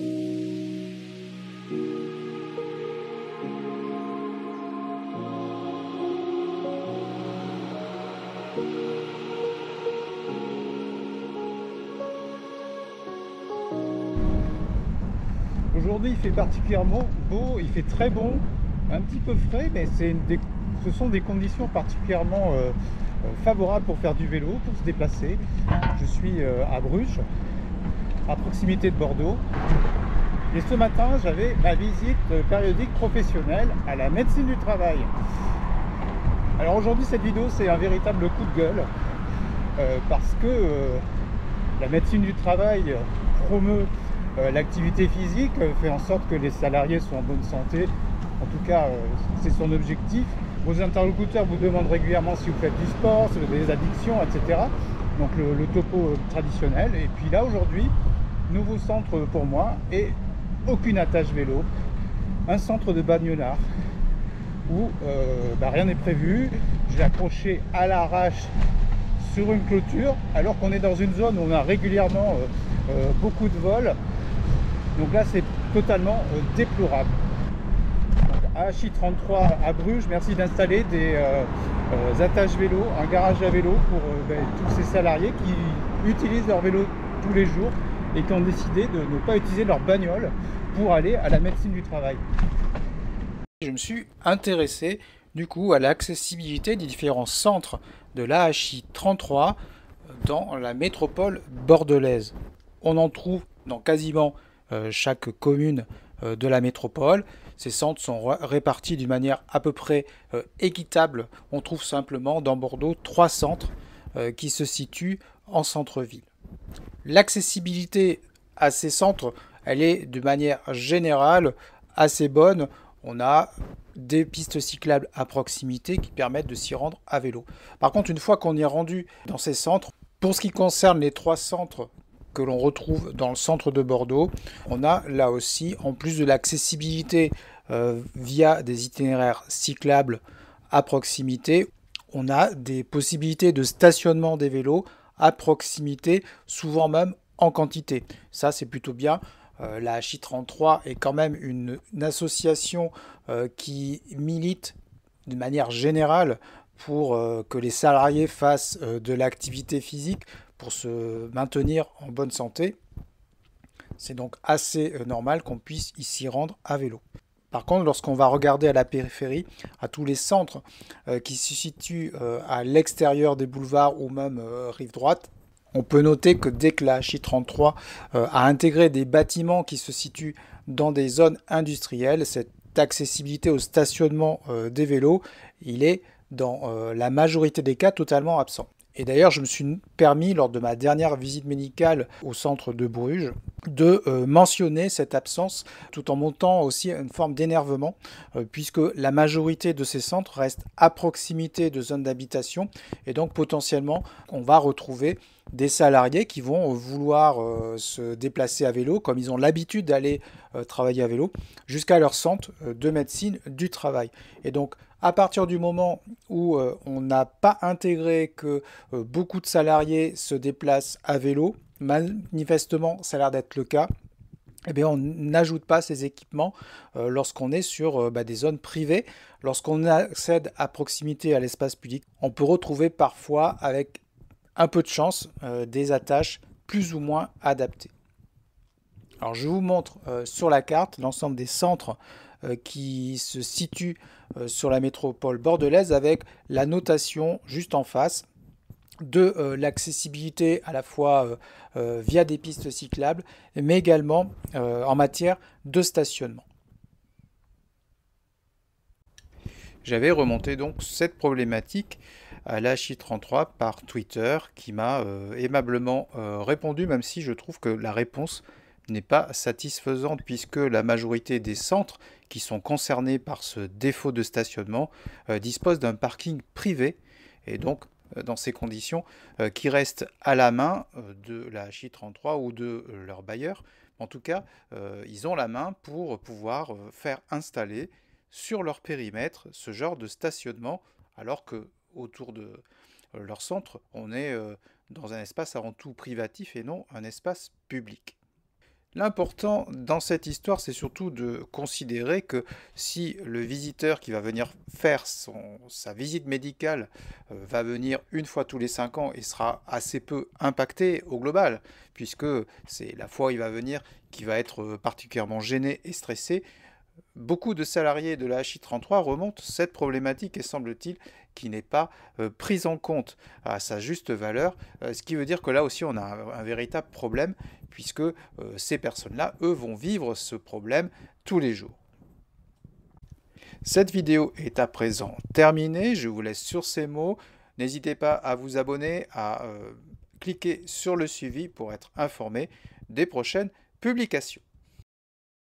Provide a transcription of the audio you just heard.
Aujourd'hui, il fait particulièrement beau, il fait très bon, un petit peu frais, mais ce sont des conditions particulièrement favorables pour faire du vélo, pour se déplacer. Je suis à Bruges, à proximité de Bordeaux. Et ce matin, j'avais ma visite périodique professionnelle à la médecine du travail. Alors aujourd'hui, cette vidéo, c'est un véritable coup de gueule, parce que la médecine du travail promeut l'activité physique, fait en sorte que les salariés soient en bonne santé. En tout cas, c'est son objectif. Vos interlocuteurs vous demandent régulièrement si vous faites du sport, si vous avez des addictions, etc. Donc le topo traditionnel. Et puis là, aujourd'hui, nouveau centre pour moi et aucune attache vélo. Un centre de Bagnolard où rien n'est prévu. Je l'ai accroché à l'arrache sur une clôture, alors qu'on est dans une zone où on a régulièrement beaucoup de vols. Donc là, c'est totalement déplorable. AHI 33 à Bruges, merci d'installer des attaches vélo, un garage à vélo pour tous ces salariés qui utilisent leur vélo tous les jours et qui ont décidé de ne pas utiliser leur bagnole pour aller à la médecine du travail. Je me suis intéressé du coup à l'accessibilité des différents centres de l'AHI 33 dans la métropole bordelaise. On en trouve dans quasiment chaque commune de la métropole. Ces centres sont répartis d'une manière à peu près équitable. On trouve simplement dans Bordeaux 3 centres qui se situent en centre-ville. L'accessibilité à ces centres, elle est de manière générale assez bonne. On a des pistes cyclables à proximité qui permettent de s'y rendre à vélo. Par contre, une fois qu'on est rendu dans ces centres, pour ce qui concerne les 3 centres que l'on retrouve dans le centre de Bordeaux, on a là aussi, en plus de l'accessibilité via des itinéraires cyclables à proximité, on a des possibilités de stationnement des vélos à proximité, souvent même en quantité. Ça, c'est plutôt bien. La HI33 est quand même une association qui milite de manière générale pour que les salariés fassent de l'activité physique pour se maintenir en bonne santé. C'est donc assez normal qu'on puisse s'y rendre à vélo. Par contre, lorsqu'on va regarder à la périphérie, à tous les centres qui se situent à l'extérieur des boulevards ou même rive droite, on peut noter que dès que la HI33 a intégré des bâtiments qui se situent dans des zones industrielles, cette accessibilité au stationnement des vélos, il est dans la majorité des cas totalement absent. Et d'ailleurs, je me suis permis, lors de ma dernière visite médicale au centre de Bruges, de mentionner cette absence, tout en montant aussi une forme d'énervement, puisque la majorité de ces centres restent à proximité de zones d'habitation, et donc potentiellement, on va retrouver des salariés qui vont vouloir se déplacer à vélo, comme ils ont l'habitude d'aller travailler à vélo, jusqu'à leur centre de médecine du travail. Et donc, à partir du moment où on n'a pas intégré que beaucoup de salariés se déplacent à vélo, manifestement, ça a l'air d'être le cas, eh bien, on n'ajoute pas ces équipements lorsqu'on est sur des zones privées. Lorsqu'on accède à proximité à l'espace public, on peut retrouver parfois, avec un peu de chance, des attaches plus ou moins adaptées. Alors, je vous montre sur la carte l'ensemble des centres qui se situent sur la métropole bordelaise avec la notation juste en face de l'accessibilité à la fois via des pistes cyclables, mais également en matière de stationnement. J'avais remonté donc cette problématique à l'HI33 par Twitter qui m'a aimablement répondu, même si je trouve que la réponse n'est pas satisfaisante puisque la majorité des centres qui sont concernés par ce défaut de stationnement disposent d'un parking privé et donc dans ces conditions qui restent à la main de la HI33 ou de leur bailleur. En tout cas, ils ont la main pour pouvoir faire installer sur leur périmètre ce genre de stationnement alors que autour de leur centre, on est dans un espace avant tout privatif et non un espace public. L'important dans cette histoire, c'est surtout de considérer que si le visiteur qui va venir faire sa visite médicale va venir une fois tous les 5 ans et sera assez peu impacté au global, puisque c'est la fois où il va venir qui va être particulièrement gêné et stressé, beaucoup de salariés de la HI33 remontent cette problématique et semble-t-il qui n'est pas prise en compte à sa juste valeur, ce qui veut dire que là aussi on a un véritable problème puisque ces personnes-là, eux, vont vivre ce problème tous les jours. Cette vidéo est à présent terminée, je vous laisse sur ces mots. N'hésitez pas à vous abonner, à cliquer sur le suivi pour être informé des prochaines publications.